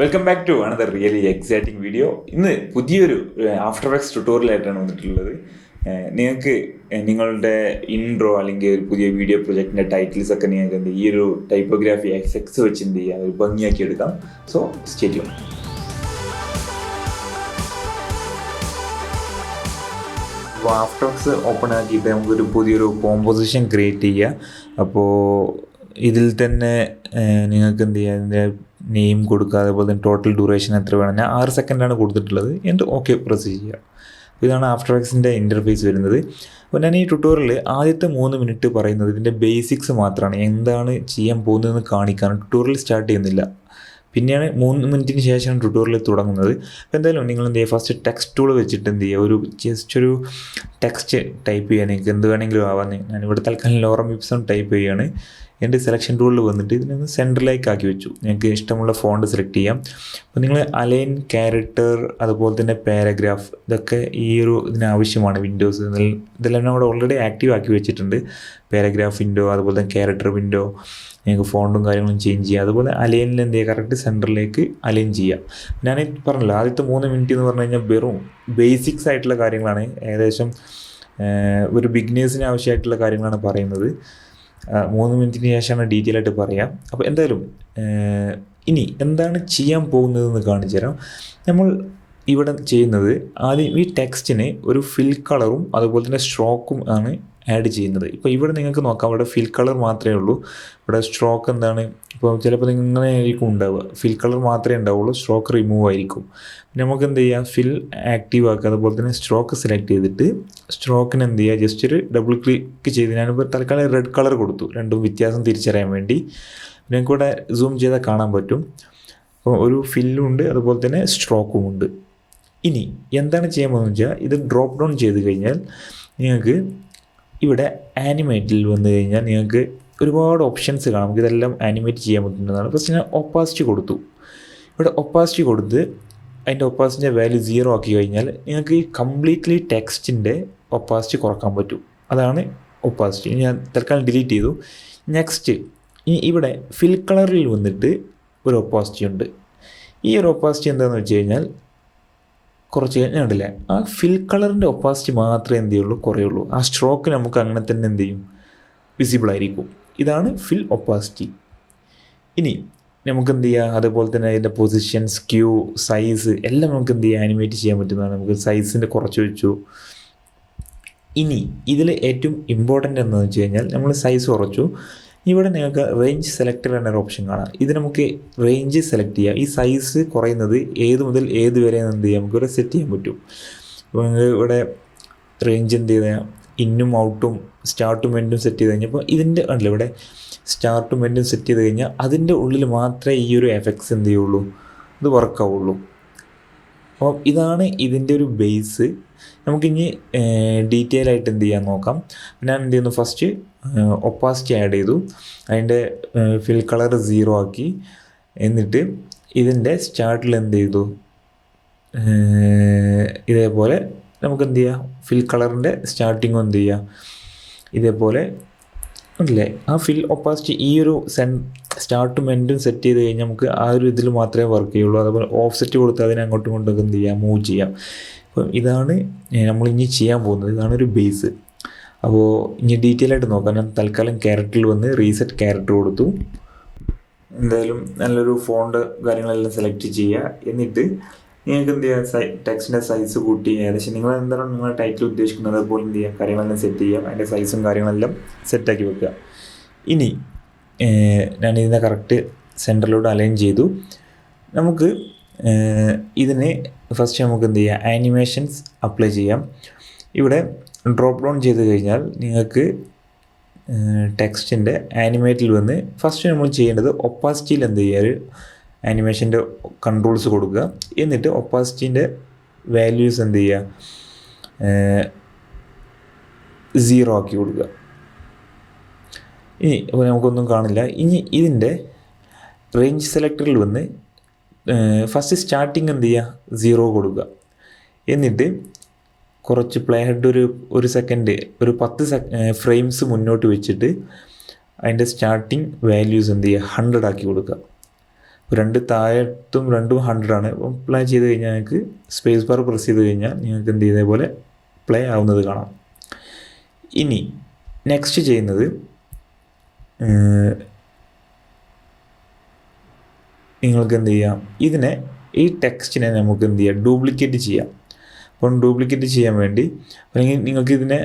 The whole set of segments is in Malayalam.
Welcome back to another really exciting video. ഇന്ന് പുതിയൊരു ആഫ്റ്റർ എഫക്ട്സ് ട്യൂട്ടോറിയലായിട്ടാണ് വന്നിട്ടുള്ളത്. നിങ്ങൾക്ക് നിങ്ങളുടെ ഇൻട്രോ അല്ലെങ്കിൽ ഒരു പുതിയ വീഡിയോ പ്രൊജക്റ്റിൻ്റെ ടൈറ്റിൽസ് ഒക്കെ നിങ്ങൾക്ക് ഈ ഒരു ടൈപ്പോഗ്രാഫി എഫക്ട്സ് വെച്ച് എന്ത് ചെയ്യാം, ഒരു ഭംഗിയാക്കി എടുക്കാം. So stay tune. അപ്പോൾ ആഫ്റ്റർ എഫക്ട്സ് ഓപ്പൺ ആക്കിയിട്ട് നമുക്കൊരു പുതിയൊരു കോമ്പോസിഷൻ ക്രിയേറ്റ് ചെയ്യുക. അപ്പോൾ ഇതിൽ തന്നെ നിങ്ങൾക്ക് എന്ത് ചെയ്യുക, അതിൻ്റെ നെയിം കൊടുക്കുക, അതേപോലെ തന്നെ ടോട്ടൽ ഡ്യൂറേഷൻ എത്ര വേണം. ഞാൻ 6 സെക്കൻഡാണ് കൊടുത്തിട്ടുള്ളത്. എന്നിട്ട് ഓക്കെ പ്രസ് ചെയ്യുക. അപ്പോൾ ഇതാണ് ആഫ്റ്റർ എഫക്ട്സിൻ്റെ ഇൻ്റർഫേസ് വരുന്നത്. അപ്പോൾ ഞാൻ ഈ ട്യൂട്ടോറിയലിൽ ആദ്യത്തെ 3 മിനിറ്റ് പറയുന്നത് ഇതിൻ്റെ ബേസിക്സ് മാത്രമാണ്, എന്താണ് ചെയ്യാൻ പോകുന്നതെന്ന് കാണിക്കാനാണ്. ട്യൂട്ടോറിയൽ സ്റ്റാർട്ട് ചെയ്യുന്നില്ല. പിന്നെയാണ് 3 മിനിറ്റിന് ശേഷമാണ് ട്യൂട്ടോറിയൽ തുടങ്ങുന്നത്. അപ്പോൾ എന്തായാലും നിങ്ങൾ എന്ത് ചെയ്യുക, ഫസ്റ്റ് ടെക്സ്റ്റ് ടൂൾ വെച്ചിട്ട് എന്ത് ചെയ്യുക, ജസ്റ്റ് ഒരു ടെക്സ്റ്റ് ടൈപ്പ് ചെയ്യാൻ നിങ്ങൾക്ക് എന്ത് വേണമെങ്കിലും ആവാം. ഞാനിവിടെ തൽക്കാലം ലോറം വിപ്സം ടൈപ്പ് ചെയ്യുകയാണ്. എൻ്റെ സെലക്ഷൻ ടൂളിൽ വന്നിട്ട് ഇതിനൊന്ന് സെൻറ്ററിലേക്ക് ആക്കി വെച്ചു. നിങ്ങൾക്ക് ഇഷ്ടമുള്ള ഫോണ്ട് സെലക്ട് ചെയ്യാം. അപ്പോൾ നിങ്ങൾ അലൈൻ, ക്യാരക്ടർ, അതുപോലെ തന്നെ പാരഗ്രാഫ്, ഇതൊക്കെ ഈ ഒരു ഇതിനാവശ്യമാണ്. വിൻഡോസ് ഇതെല്ലാം ഞാൻ അവിടെ ഓൾറെഡി ആക്റ്റീവ് ആക്കി വെച്ചിട്ടുണ്ട്. പാരഗ്രാഫ് വിൻഡോ, അതുപോലെ തന്നെ ക്യാരക്ടർ വിൻഡോ, നിങ്ങൾക്ക് ഫോണ്ടും കാര്യങ്ങളും ചേഞ്ച് ചെയ്യുക. അതുപോലെ അലൈനിൽ എന്ത് ചെയ്യുക, കറക്റ്റ് സെൻറ്ററിലേക്ക് അലൈൻ ചെയ്യുക. ഞാൻ പറഞ്ഞല്ലോ, ആദ്യത്തെ 3 മിനിറ്റ് എന്ന് പറഞ്ഞു കഴിഞ്ഞാൽ വെറും ബേസിക്സ് ആയിട്ടുള്ള കാര്യങ്ങളാണ്. ഏകദേശം ഒരു ബിഗിനേഴ്സിന് ആവശ്യമായിട്ടുള്ള കാര്യങ്ങളാണ് പറയുന്നത്. 3 മിനിറ്റിന് ശേഷമാണ് ഡീറ്റെയിൽ ആയിട്ട് പറയാം. അപ്പോൾ എന്തായാലും ഇനി എന്താണ് ചെയ്യാൻ പോകുന്നതെന്ന് കാണിച്ചു തരാം. നമ്മൾ ഇവിടെ ചെയ്യുന്നത്, ആദ്യം ഈ ടെക്സ്റ്റിന് ഒരു ഫിൽ കളറും അതുപോലെ തന്നെ സ്ട്രോക്കും ആണ് ആഡ് ചെയ്യുന്നത്. ഇപ്പോൾ ഇവിടെ നിങ്ങൾക്ക് നോക്കാം, ഇവിടെ ഫിൽ കളർ മാത്രമേ ഉള്ളൂ. ഇവിടെ സ്ട്രോക്ക് എന്താണ്, ഇപ്പോൾ ചിലപ്പോൾ ഇങ്ങനെ ആയിരിക്കും ഉണ്ടാവുക, ഫിൽ കളർ മാത്രമേ ഉണ്ടാവുള്ളൂ, സ്ട്രോക്ക് റിമൂവ് ആയിരിക്കും. നമുക്ക് എന്ത് ചെയ്യാം, ഫിൽ ആക്റ്റീവ് ആക്കുക. അതുപോലെ തന്നെ സ്ട്രോക്ക് സെലക്ട് ചെയ്തിട്ട് സ്ട്രോക്കിന് എന്ത് ചെയ്യുക, ജസ്റ്റ് ഒരു ഡബിൾ ക്ലിക്ക് ചെയ്ത്, ഞാനിപ്പോൾ തൽക്കാലം റെഡ് കളർ കൊടുത്തു, രണ്ടും വ്യത്യാസം തിരിച്ചറിയാൻ വേണ്ടി. നിങ്ങൾക്ക് ഇവിടെ സൂം ചെയ്താൽ കാണാൻ പറ്റും. അപ്പോൾ ഒരു ഫില്ലും ഉണ്ട്, അതുപോലെ തന്നെ സ്ട്രോക്കും ഉണ്ട്. ഇനി എന്താണ് ചെയ്യാൻ പോകുന്നത് വെച്ചാൽ, ഇത് ഡ്രോപ്പ് ഡൗൺ ചെയ്ത് കഴിഞ്ഞാൽ നിങ്ങൾക്ക് ഇവിടെ ആനിമേറ്റിൽ വന്നു കഴിഞ്ഞാൽ നിങ്ങൾക്ക് ഒരുപാട് ഓപ്ഷൻസ് കാണാം. നമുക്ക് ഇതെല്ലാം ആനിമേറ്റ് ചെയ്യാൻ പറ്റുന്നതാണ്. ഫസ്റ്റ് ഞാൻ ഒപ്പാസിറ്റി കൊടുത്തു. ഇവിടെ ഒപ്പാസിറ്റി കൊടുത്ത് അതിൻ്റെ ഒപ്പാസിറ്റിൻ്റെ വാല്യൂ 0 ആക്കി കഴിഞ്ഞാൽ നിങ്ങൾക്ക് ഈ കംപ്ലീറ്റ്ലി ടെക്സ്റ്റിൻ്റെ ഒപ്പാസിറ്റി കുറക്കാൻ പറ്റും. അതാണ് ഒപ്പാസിറ്റി. ഞാൻ തൽക്കാലം ഡിലീറ്റ് ചെയ്തു. നെക്സ്റ്റ്, ഇവിടെ ഫിൽ കളറിൽ വന്നിട്ട് ഒരു ഒപ്പാസിറ്റി ഉണ്ട്. ഈ ഒരു ഒപ്പാസിറ്റി എന്താണെന്ന് വെച്ച് കഴിഞ്ഞാൽ, കുറച്ച് കഴിഞ്ഞില്ലേ, ആ ഫിൽ കളറിൻ്റെ ഒപ്പാസിറ്റി മാത്രമേ എന്ത് ചെയ്യുള്ളൂ, കുറയുള്ളൂ. ആ സ്ട്രോക്ക് നമുക്ക് അങ്ങനെ തന്നെ എന്ത് ചെയ്യും, വിസിബിൾ ആയിരിക്കും. ഇതാണ് ഫിൽ ഒപ്പാസിറ്റി. ഇനി നമുക്ക് എന്ത് ചെയ്യുക, അതുപോലെ തന്നെ അതിൻ്റെ പൊസിഷൻ, സ്ക്യൂ, സൈസ് എല്ലാം നമുക്ക് എന്ത് ചെയ്യുക, ആനിമേറ്റ് ചെയ്യാൻ പറ്റുന്നതാണ്. നമുക്ക് സൈസിൻ്റെ കുറച്ച് വെച്ചു. ഇനി ഇതിൽ ഏറ്റവും ഇമ്പോർട്ടൻ്റ് എന്താണെന്ന് വെച്ച് കഴിഞ്ഞാൽ, നമ്മൾ സൈസ് കുറച്ചു. ഇവിടെ നിങ്ങൾക്ക് റേഞ്ച് സെലക്ടർ എന്നൊരു ഓപ്ഷൻ കാണാം. ഇത് നമുക്ക് റേഞ്ച് സെലക്ട് ചെയ്യാം. ഈ സൈസ് കുറയുന്നത് ഏത് മുതൽ ഏത് വരെ എന്ത് ചെയ്യാം, നമുക്കിവിടെ സെറ്റ് ചെയ്യാൻ പറ്റും. അപ്പോൾ നിങ്ങൾക്ക് ഇവിടെ റേഞ്ച് എന്ത് ചെയ്താൽ ഇന്നും ഔട്ടും സ്റ്റാർട്ടും എൻഡും സെറ്റ് ചെയ്ത് കഴിഞ്ഞപ്പോൾ ഇതിൻ്റെ ഉണ്ടല്ലോ, ഇവിടെ സ്റ്റാർട്ടും എൻഡും സെറ്റ് ചെയ്ത് കഴിഞ്ഞാൽ അതിൻ്റെ ഉള്ളിൽ മാത്രമേ ഈ ഒരു എഫക്ട്സ് എന്ത് ചെയ്യുള്ളൂ, ഇത് വർക്കാവുള്ളൂ. അപ്പോൾ ഇതാണ് ഇതിൻ്റെ ഒരു ബേസ്. നമുക്കിനി ഡീറ്റെയിൽ ആയിട്ട് എന്ത് ചെയ്യാൻ നോക്കാം. ഞാൻ എന്ത് ചെയ്യുന്നു, ഫസ്റ്റ് ഒപ്പാസിറ്റി ആഡ് ചെയ്തു, അതിൻ്റെ ഫിൽ കളർ 0 ആക്കി. എന്നിട്ട് ഇതിൻ്റെ സ്റ്റാർട്ടിൽ എന്ത് ചെയ്തു, ഇതേപോലെ നമുക്ക് എന്ത് ചെയ്യാം, ഫിൽ കളറിൻ്റെ സ്റ്റാർട്ടിങ്ങും എന്ത് ചെയ്യുക, ഇതേപോലെ ഉണ്ടല്ലേ. ആ ഫിൽ ഒപ്പാസിറ്റി ഈ ഒരു സ്റ്റാർട്ടും എൻഡും സെറ്റ് ചെയ്ത് കഴിഞ്ഞാൽ നമുക്ക് ആ ഒരു ഇതിൽ മാത്രമേ വർക്ക് ചെയ്യുള്ളൂ. അതുപോലെ ഓഫ് സെറ്റ് കൊടുത്ത് അതിനെ അങ്ങോട്ടും ഇങ്ങോട്ടൊക്കെ എന്ത് ചെയ്യാം, മൂവ് ചെയ്യാം. അപ്പം ഇതാണ് നമ്മൾ ഇനി ചെയ്യാൻ പോകുന്നത്. ഇതാണ് ഒരു ബേസ്. അപ്പോൾ ഇനി ഡീറ്റെയിൽ ആയിട്ട് നോക്കാം. ഞാൻ തൽക്കാലം ക്യാരക്ടറിൽ വന്ന് റീസെറ്റ് ക്യാരക്ടർ കൊടുത്തു. എന്തായാലും നല്ലൊരു ഫോണ്ട് കാര്യങ്ങളെല്ലാം സെലക്ട് ചെയ്യുക. എന്നിട്ട് നിങ്ങൾക്ക് എന്ത് ചെയ്യുക, ടെക്സ്റ്റിൻ്റെ സൈസ് കൂട്ടി, ഏകദേശം നിങ്ങൾ എന്താണ് നിങ്ങളുടെ ടൈറ്റിൽ ഉദ്ദേശിക്കുന്നത് അതുപോലെ എന്ത് ചെയ്യുക, കാര്യങ്ങളെല്ലാം സെറ്റ് ചെയ്യുക. അതിൻ്റെ സൈസും കാര്യങ്ങളെല്ലാം സെറ്റാക്കി വെക്കുക. ഇനി ഞാൻ ഇതിനെ കറക്റ്റ് സെൻറ്ററിലൂടെ അലൈൻ ചെയ്തു. നമുക്ക് ഇതിന് ഫസ്റ്റ് നമുക്ക് എന്ത് ചെയ്യാം, ആനിമേഷൻസ് അപ്ലൈ ചെയ്യാം. ഇവിടെ ഡ്രോപ്പ് ഡൗൺ ചെയ്ത് കഴിഞ്ഞാൽ നിങ്ങൾക്ക് ടെക്സ്റ്റിൻ്റെ ആനിമേറ്റിൽ വന്ന് ഫസ്റ്റ് നമ്മൾ ചെയ്യേണ്ടത് ഒപ്പാസിറ്റിയിൽ എന്ത് ചെയ്യുക, ഒരു ആനിമേഷൻ്റെ കൺട്രോൾസ് കൊടുക്കുക. എന്നിട്ട് ഒപ്പാസിറ്റീൻ്റെ വാല്യൂസ് എന്ത് ചെയ്യുക, 0 ആക്കി കൊടുക്കുക. ഇനി അപ്പോൾ നമുക്കൊന്നും കാണില്ല. ഇനി ഇതിൻ്റെ റേഞ്ച് സെലക്ടറിൽ വന്ന് ഫസ്റ്റ് സ്റ്റാർട്ടിങ് എന്ത് ചെയ്യുക, 0 കൊടുക്കുക. എന്നിട്ട് കുറച്ച് പ്ലേ ഹെഡ് ഒരു സെക്കൻഡ്, ഒരു 10 ഫ്രെയിംസ് മുന്നോട്ട് വെച്ചിട്ട് അതിൻ്റെ സ്റ്റാർട്ടിങ് വാല്യൂസ് എന്ത് ചെയ്യുക, 100 ആക്കി കൊടുക്കുക. രണ്ട് താഴത്തും രണ്ടും 100 ആണ്. അപ്പം പ്ലേ ചെയ്ത് കഴിഞ്ഞാൽ നിങ്ങൾക്ക് സ്പേസ് ബാർ പ്രസ് ചെയ്ത് കഴിഞ്ഞാൽ നിങ്ങൾക്ക് എന്ത് ചെയ്തേപോലെ പ്ലേ ആവുന്നത് കാണാം. ഇനി നെക്സ്റ്റ് ചെയ്യുന്നത് നിങ്ങൾക്ക് എന്ത് ചെയ്യാം, ഇതിനെ ഈ ടെക്സ്റ്റിനെ നമുക്ക് എന്ത് ചെയ്യാം, ഡ്യൂപ്ലിക്കേറ്റ് ചെയ്യാം. അപ്പം ഡ്യൂപ്ലിക്കേറ്റ് ചെയ്യാൻ വേണ്ടി അല്ലെങ്കിൽ നിങ്ങൾക്ക് ഇതിനെ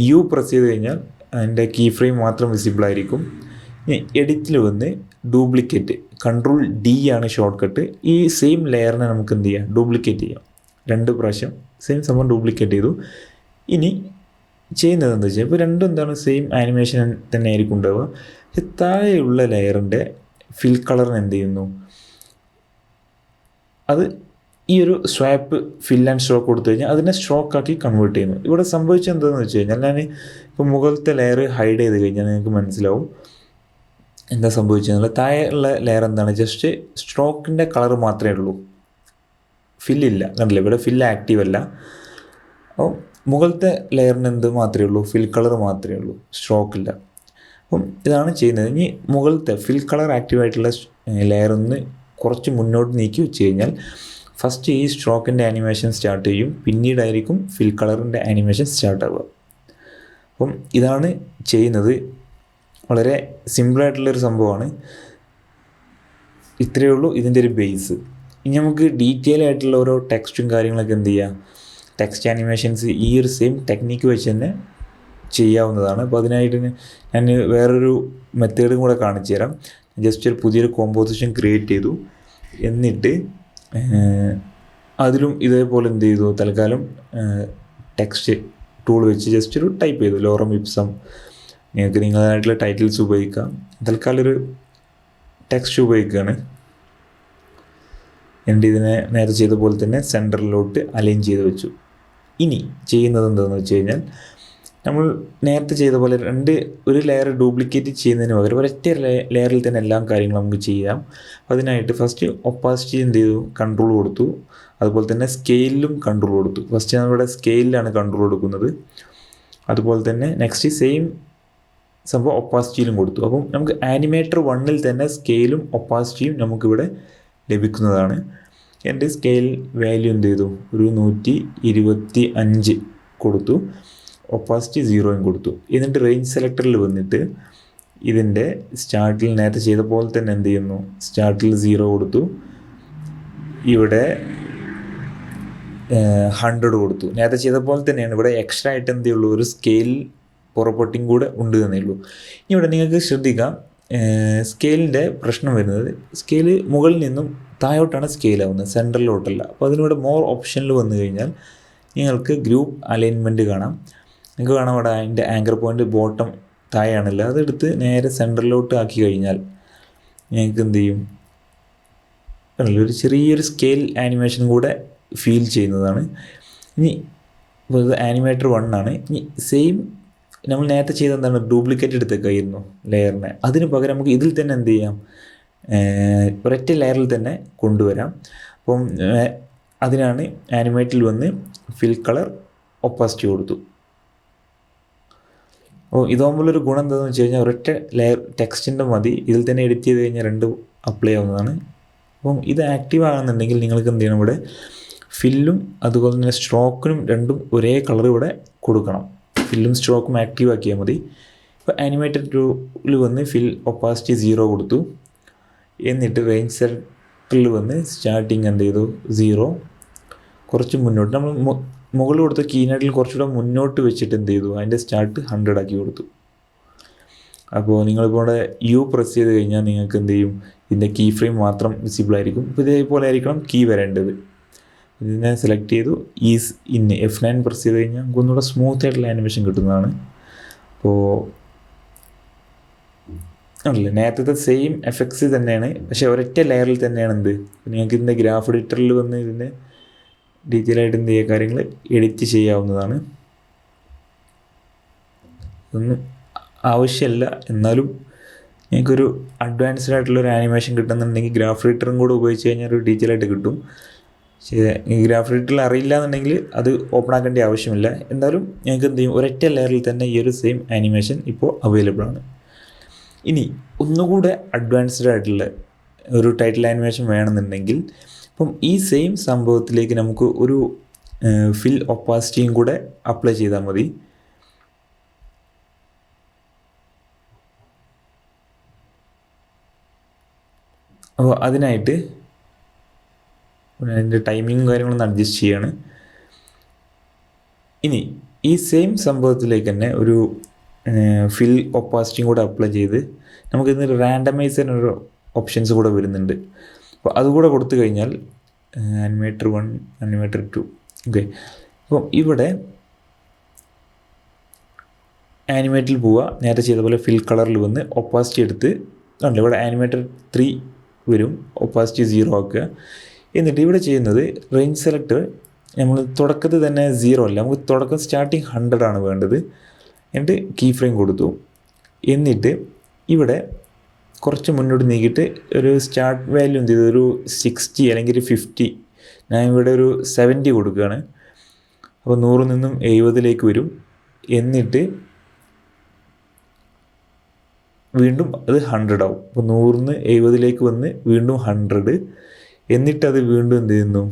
യു പ്രസ് ചെയ്ത് കഴിഞ്ഞാൽ അതിൻ്റെ കീ ഫ്രെയിം മാത്രം വിസിബിൾ ആയിരിക്കും. ഇനി എഡിറ്റിൽ വന്ന് ഡ്യൂപ്ലിക്കേറ്റ് Ctrl D ആണ് ഷോർട്ട് കട്ട്. ഈ സെയിം ലെയറിനെ നമുക്ക് എന്ത് ചെയ്യാം, ഡ്യൂപ്ലിക്കേറ്റ് ചെയ്യാം. 2 പ്രാവശ്യം സെയിം സംഭവം ഡ്യൂപ്ലിക്കേറ്റ് ചെയ്തു. ഇനി ചെയ്യുന്നത് എന്താ വെച്ചാൽ ഇപ്പോൾ രണ്ടും എന്താണ്, സെയിം ആനിമേഷൻ തന്നെ ആയിരിക്കും ഉണ്ടാവുക. താഴെയുള്ള ലെയറിൻ്റെ ഫിൽ കളറിന് എന്ത് ചെയ്യുന്നു, അത് ഈ ഒരു സ്വാപ്പ് ഫിൽ ആൻഡ് സ്ട്രോക്ക് കൊടുത്തു കഴിഞ്ഞാൽ അതിനെ സ്ട്രോക്കാക്കി കൺവേർട്ട് ചെയ്യുന്നു. ഇവിടെ സംഭവിച്ചത് എന്താണെന്ന് വെച്ച് കഴിഞ്ഞാൽ, ഞാൻ ഇപ്പോൾ മുകളിലത്തെ ലെയർ ഹൈഡ് ചെയ്ത് കഴിഞ്ഞാൽ നിങ്ങൾക്ക് മനസ്സിലാവും എന്താ സംഭവിച്ചതെന്നുള്ള. താഴെയുള്ള ലെയർ എന്താണ്, ജസ്റ്റ് സ്ട്രോക്കിൻ്റെ കളർ മാത്രമേ ഉള്ളൂ, ഫില്ലില്ല. കണ്ടില്ല, ഇവിടെ ഫില്ല് ആക്റ്റീവ് അല്ല. അപ്പോൾ മുകളിലത്തെ ലെയറിന് എന്ത് മാത്രമേ ഉള്ളൂ, ഫിൽ കളർ മാത്രമേ ഉള്ളൂ, സ്ട്രോക്കില്ല. അപ്പം ഇതാണ് ചെയ്യുന്നത്. ഇനി മുകളിലത്തെ ഫിൽ കളർ ആക്റ്റീവ് ആയിട്ടുള്ള ലെയറിന്ന് കുറച്ച് മുന്നോട്ട് നീക്കി വെച്ച് കഴിഞ്ഞാൽ ഫസ്റ്റ് ഈ സ്ട്രോക്കിൻ്റെ ആനിമേഷൻ സ്റ്റാർട്ട് ചെയ്യും, പിന്നീടായിരിക്കും ഫിൽ കളറിൻ്റെ ആനിമേഷൻ സ്റ്റാർട്ട് ആവുക. അപ്പം ഇതാണ് ചെയ്യുന്നത്. വളരെ സിമ്പിളായിട്ടുള്ളൊരു സംഭവമാണ്. ഇത്രയേ ഉള്ളൂ ഇതിൻ്റെ ഒരു ബേസ്. ഇനി നമുക്ക് ഡീറ്റെയിൽ ആയിട്ടുള്ള ഓരോ ടെക്സ്റ്റും കാര്യങ്ങളൊക്കെ എന്ത് ചെയ്യാം, ടെക്സ്റ്റ് ആനിമേഷൻസ് ഈ ഒരു സെയിം ടെക്നിക്ക് വെച്ച് തന്നെ ചെയ്യാവുന്നതാണ്. അപ്പോൾ അതിനായിട്ട് ഞാൻ വേറൊരു മെത്തേഡും കൂടെ കാണിച്ചു തരാം. ജസ്റ്റ് ഒരു പുതിയൊരു കോമ്പോസിഷൻ ക്രിയേറ്റ് ചെയ്തു, എന്നിട്ട് അതിലും ഇതേപോലെ എന്ത് ചെയ്തു, തൽക്കാലം ടെക്സ്റ്റ് ടൂൾ വെച്ച് ജസ്റ്റ് ഒരു ടൈപ്പ് ചെയ്തു, ലോറം ഇപ്സം. നിങ്ങൾക്ക് നിങ്ങളായിട്ടുള്ള ടൈറ്റിൽസ് ഉപയോഗിക്കാം. തൽക്കാലം ഒരു ടെക്സ്റ്റ് ഉപയോഗിക്കുകയാണ്. എന്നിട്ട് ഇതിനെ നേരത്തെ ചെയ്ത പോലെ തന്നെ സെൻറ്ററിലോട്ട് അലൈൻ ചെയ്ത് വെച്ചു. ഇനി ചെയ്യുന്നത് എന്താണെന്ന് വെച്ച് കഴിഞ്ഞാൽ, നമ്മൾ നേരത്തെ ചെയ്ത പോലെ ഒരു ലെയർ ഡ്യൂപ്ലിക്കേറ്റ് ചെയ്യുന്നതിന് പകരം ഒരൊറ്റ ലെയറിൽ തന്നെ എല്ലാ കാര്യങ്ങളും നമുക്ക് ചെയ്യാം. അതിനായിട്ട് ഫസ്റ്റ് ഒപ്പാസിറ്റി എന്ത് ചെയ്തു, കൺട്രോൾ കൊടുത്തു. അതുപോലെ തന്നെ സ്കെയിലിലും കൺട്രോൾ കൊടുത്തു. ഫസ്റ്റ് നമ്മളിവിടെ സ്കെയിലിലാണ് കൺട്രോൾ കൊടുക്കുന്നത്. അതുപോലെ തന്നെ നെക്സ്റ്റ് സെയിം സംഭവം ഒപ്പാസിറ്റിയിലും കൊടുത്തു. അപ്പം നമുക്ക് ആനിമേറ്റർ 1ൽ തന്നെ സ്കെയിലും ഒപ്പാസിറ്റിയും നമുക്കിവിടെ ലഭിക്കുന്നതാണ്. എൻ്റെ സ്കെയിൽ വാല്യൂ എന്ത് ചെയ്തു, ഒരു 125 കൊടുത്തു. ഒപ്പാസിറ്റി 0 കൊടുത്തു. എന്നിട്ട് റേഞ്ച് സെലക്ടറിൽ വന്നിട്ട് ഇതിൻ്റെ സ്റ്റാർട്ടിൽ നേരത്തെ ചെയ്ത പോലെ തന്നെ എന്ത് ചെയ്യുന്നു, സ്റ്റാർട്ടിൽ 0 കൊടുത്തു. ഇവിടെ 100 കൊടുത്തു. നേരത്തെ ചെയ്ത പോലെ തന്നെയാണ്. ഇവിടെ എക്സ്ട്രാ ആയിട്ട് എന്തേ ഉള്ളൂ, ഒരു സ്കെയിൽ പുറപ്പൊട്ടിയും കൂടെ ഉണ്ട് എന്നേ ഉള്ളൂ. ഇവിടെ നിങ്ങൾക്ക് ശ്രദ്ധിക്കാം, സ്കെയിലിൻ്റെ പ്രശ്നം വരുന്നത്, സ്കെയിൽ മുകളിൽ നിന്നും താഴോട്ടാണ് സ്കെയിലാവുന്നത്, സെൻറ്ററിലോട്ടല്ല. അപ്പോൾ അതിനിവിടെ മോർ ഓപ്ഷനിൽ വന്നു കഴിഞ്ഞാൽ നിങ്ങൾക്ക് ഗ്രൂപ്പ് അലൈൻമെൻറ്റ് കാണാം. നിങ്ങൾക്ക് കാണാം അവിടെ അതിൻ്റെ ആങ്കർ പോയിൻ്റ് ബോട്ടം താഴെയാണല്ലോ, അതെടുത്ത് നേരെ സെൻറ്ററിലോട്ട് ആക്കി കഴിഞ്ഞാൽ നിങ്ങൾക്ക് എന്ത് ചെയ്യും, ഒരു ചെറിയൊരു സ്കെയിൽ ആനിമേഷൻ കൂടെ ഫീൽ ചെയ്യുന്നതാണ്. ഇനി ഇത് ആനിമേറ്റർ 1 ആണ്. ഇനി സെയിം നമ്മൾ നേരത്തെ ചെയ്ത എന്താണ്, ഡ്യൂപ്ലിക്കേറ്റ് എടുത്തേക്കായിരുന്നു ലെയറിനെ. അതിന് പകരം നമുക്ക് ഇതിൽ തന്നെ എന്ത് ചെയ്യാം, ഒരൊറ്റ ലെയറിൽ തന്നെ കൊണ്ടുവരാം. അപ്പം അതിനാണ് ആനിമേറ്റിൽ വന്ന് ഫിൽ കളർ ഒപ്പാസിറ്റി കൊടുത്തു. അപ്പോൾ ഇതാകുമ്പോഴൊരു ഗുണം എന്താണെന്ന് വെച്ച് കഴിഞ്ഞാൽ, ഒരൊറ്റ ലെയർ ടെക്സ്റ്റിൻ്റെ മതി, ഇതിൽ തന്നെ എഡിറ്റ് ചെയ്ത് കഴിഞ്ഞാൽ 2 അപ്ലൈ ആവുന്നതാണ്. അപ്പം ഇത് ആക്റ്റീവ് ആകുന്നുണ്ടെങ്കിൽ നിങ്ങൾക്ക് എന്ത് ചെയ്യണം, ഇവിടെ ഫില്ലും അതുപോലെ തന്നെ സ്ട്രോക്കിനും രണ്ടും ഒരേ കളർ ഇവിടെ കൊടുക്കണം. ഫില്ലും സ്ട്രോക്കും ആക്റ്റീവ് ആക്കിയാൽ മതി. ഇപ്പോൾ ആനിമേറ്റഡ് ടൂളിൽ വന്ന് ഫിൽ ഒപ്പാസിറ്റി 0 കൊടുത്തു. എന്നിട്ട് റേഞ്ച് സെലക്ടറിൽ വന്ന് സ്റ്റാർട്ടിങ് എന്ത് ചെയ്തു, 0. കുറച്ച് മുന്നോട്ട് നമ്മൾ മുകളിൽ കൊടുത്ത കീനട്ടിൽ കുറച്ചുകൂടെ മുന്നോട്ട് വെച്ചിട്ട് എന്ത് ചെയ്തു, അതിൻ്റെ സ്റ്റാർട്ട് 100 ആക്കി കൊടുത്തു. അപ്പോൾ നിങ്ങളിപ്പോൾ ഇവിടെ യു പ്രസ് ചെയ്ത് കഴിഞ്ഞാൽ നിങ്ങൾക്ക് എന്ത് ചെയ്യും, ഇതിൻ്റെ കീ ഫ്രെയിം മാത്രം വിസിബിൾ ആയിരിക്കും. ഇപ്പോൾ ഇതേപോലെ ആയിരിക്കണം കീ വരേണ്ടത്. ഇതിനെ സെലക്ട് ചെയ്തു, ഈസ് ഇൻ F9 പ്രസ് ചെയ്ത് കഴിഞ്ഞാൽ നമുക്ക് ഒന്നുകൂടെ സ്മൂത്ത് ആയിട്ടുള്ള ആനിമേഷൻ കിട്ടുന്നതാണ്. അപ്പോൾ ആണല്ലേ, നേരത്തെ സെയിം എഫക്ട്സ് തന്നെയാണ്, പക്ഷേ ഒരൊറ്റ ലെയറിൽ തന്നെയാണ് എന്ത്. നിങ്ങൾക്ക് ഇതിൻ്റെ ഗ്രാഫ് എഡിറ്ററിൽ വന്ന് ഇതിൻ്റെ ഡീറ്റെയിൽ ആയിട്ട് എന്ത് ചെയ്യുക, കാര്യങ്ങൾ എഡിറ്റ് ചെയ്യാവുന്നതാണ്. ഇതൊന്നും ആവശ്യമില്ല, എന്നാലും ഞങ്ങൾക്കൊരു അഡ്വാൻസ്ഡ് ആയിട്ടുള്ളൊരു ആനിമേഷൻ കിട്ടുന്നുണ്ടെങ്കിൽ ഗ്രാഫ് എഡിറ്ററും കൂടെ ഉപയോഗിച്ച് കഴിഞ്ഞാൽ ഒരു ഡീറ്റെയിൽ ആയിട്ട് കിട്ടും. പക്ഷേ ഈ ഗ്രാഫ് എഡിറ്ററിൽ അറിയില്ല എന്നുണ്ടെങ്കിൽ അത് ഓപ്പൺ ആക്കേണ്ട ആവശ്യമില്ല. എന്തായാലും ഞങ്ങൾക്ക് എന്ത് ചെയ്യും, ഒരൊറ്റ ലെയറിൽ തന്നെ ഈ ഒരു സെയിം ആനിമേഷൻ ഇപ്പോൾ അവൈലബിൾ ആണ്. ഇനി ഒന്നുകൂടെ അഡ്വാൻസ്ഡ് ആയിട്ടുള്ള ഒരു ടൈറ്റിൽ ആനിമേഷൻ വേണമെന്നുണ്ടെങ്കിൽ അപ്പം ഈ സെയിം സംഭവത്തിലേക്ക് നമുക്ക് ഒരു ഫിൽ ഒപ്പാസിറ്റിയും കൂടെ അപ്ലൈ ചെയ്താൽ മതി. അപ്പോൾ അതിനായിട്ട് അതിൻ്റെ ടൈമിങ്ങും കാര്യങ്ങളൊന്ന് അഡ്ജസ്റ്റ് ചെയ്യാണ്. ഇനി ഈ സെയിം സംഭവത്തിലേക്ക് തന്നെ ഒരു ഫിൽ ഒപ്പാസിറ്റിയും കൂടെ അപ്ലൈ ചെയ്ത് നമുക്കിതിന് റാൻഡമൈസറിനൊരു ഓപ്ഷൻസ് കൂടെ വരുന്നുണ്ട്. അപ്പോൾ അതുകൂടെ കൊടുത്തു കഴിഞ്ഞാൽ ആനിമേറ്റർ 1, ആനിമേറ്റർ 2, ഓക്കെ. അപ്പോൾ ഇവിടെ ആനിമേറ്റിൽ പോവുക, നേരത്തെ ചെയ്ത പോലെ ഫിൽ കളറിൽ വന്ന് ഒപ്പാസിറ്റി എടുത്ത് കണ്ടില്ല, ഇവിടെ ആനിമേറ്റർ 3 വരും, ഒപ്പാസിറ്റി 0 ആക്കുക. എന്നിട്ട് ഇവിടെ ചെയ്യുന്നത് റേഞ്ച് സെലക്ടർ നമ്മൾ തുടക്കത്തിൽ തന്നെ 0 അല്ല, നമുക്ക് തുടക്കം സ്റ്റാർട്ടിങ് 100 ആണ് വേണ്ടത്. എന്നിട്ട് കീ ഫ്രെയിം കൊടുത്തു. എന്നിട്ട് ഇവിടെ കുറച്ച് മുന്നോട്ട് നീക്കിയിട്ട് ഒരു സ്റ്റാർട്ട് വാല്യൂ എന്ത് ചെയ്തു, ഒരു 60 അല്ലെങ്കിൽ 50, ഞാൻ ഇവിടെ ഒരു 70 കൊടുക്കുകയാണ്. അപ്പോൾ 100 നിന്നും 70 വരും. എന്നിട്ട് വീണ്ടും അത് 100 ആവും. അപ്പോൾ 100 70 വന്ന് വീണ്ടും 100, എന്നിട്ട് അത് വീണ്ടും എന്ത് ചെയ്യുന്നു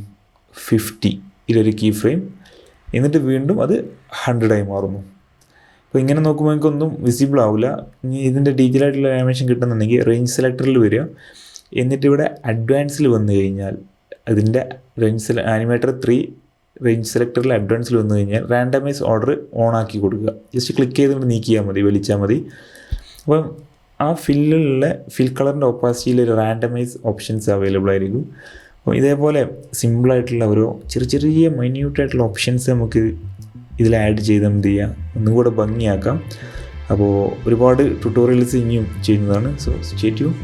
50 ഇതിലൊരു കീ ഫ്രെയിം, എന്നിട്ട് വീണ്ടും അത് 100 മാറുന്നു. അപ്പോൾ ഇങ്ങനെ നോക്കുമ്പോൾ എനിക്കൊന്നും വിസിബിൾ ആവില്ല. ഇനി ഇതിൻ്റെ ഡീറ്റെയിൽ ആയിട്ടുള്ള ആനിമേഷൻ കിട്ടുന്നുണ്ടെങ്കിൽ റേഞ്ച് സെലക്ടറിൽ വരിക, എന്നിട്ട് ഇവിടെ അഡ്വാൻസിൽ വന്നു കഴിഞ്ഞാൽ അതിൻ്റെ ആനിമേറ്റർ 3 റേഞ്ച് സെലക്ടറിൽ അഡ്വാൻസിൽ വന്നു കഴിഞ്ഞാൽ റാൻഡമൈസ് ഓർഡർ ഓൺ ആക്കി കൊടുക്കുക. ജസ്റ്റ് ക്ലിക്ക് ചെയ്തുകൊണ്ട് നീക്കിയാൽ മതി, വലിച്ചാൽ മതി. അപ്പം ആ ഫില്ലിലുള്ള ഫിൽ കളറിൻ്റെ ഓപ്പാസിറ്റിയിൽ ഒരു റാൻഡമൈസ് ഓപ്ഷൻസ് അവൈലബിൾ ആയിരിക്കും. അപ്പോൾ ഇതേപോലെ സിമ്പിളായിട്ടുള്ള ഓരോ ചെറിയ മൈന്യൂട്ടായിട്ടുള്ള ഓപ്ഷൻസ് നമുക്ക് ഇതിൽ ആഡ് ചെയ്ത് എന്ത് ചെയ്യാം, ഒന്നും കൂടെ ഭംഗിയാക്കാം. അപ്പോൾ ഒരുപാട് ട്യൂട്ടോറിയൽസ് ഇനിയും ചെയ്യുന്നതാണ്. So stay tune.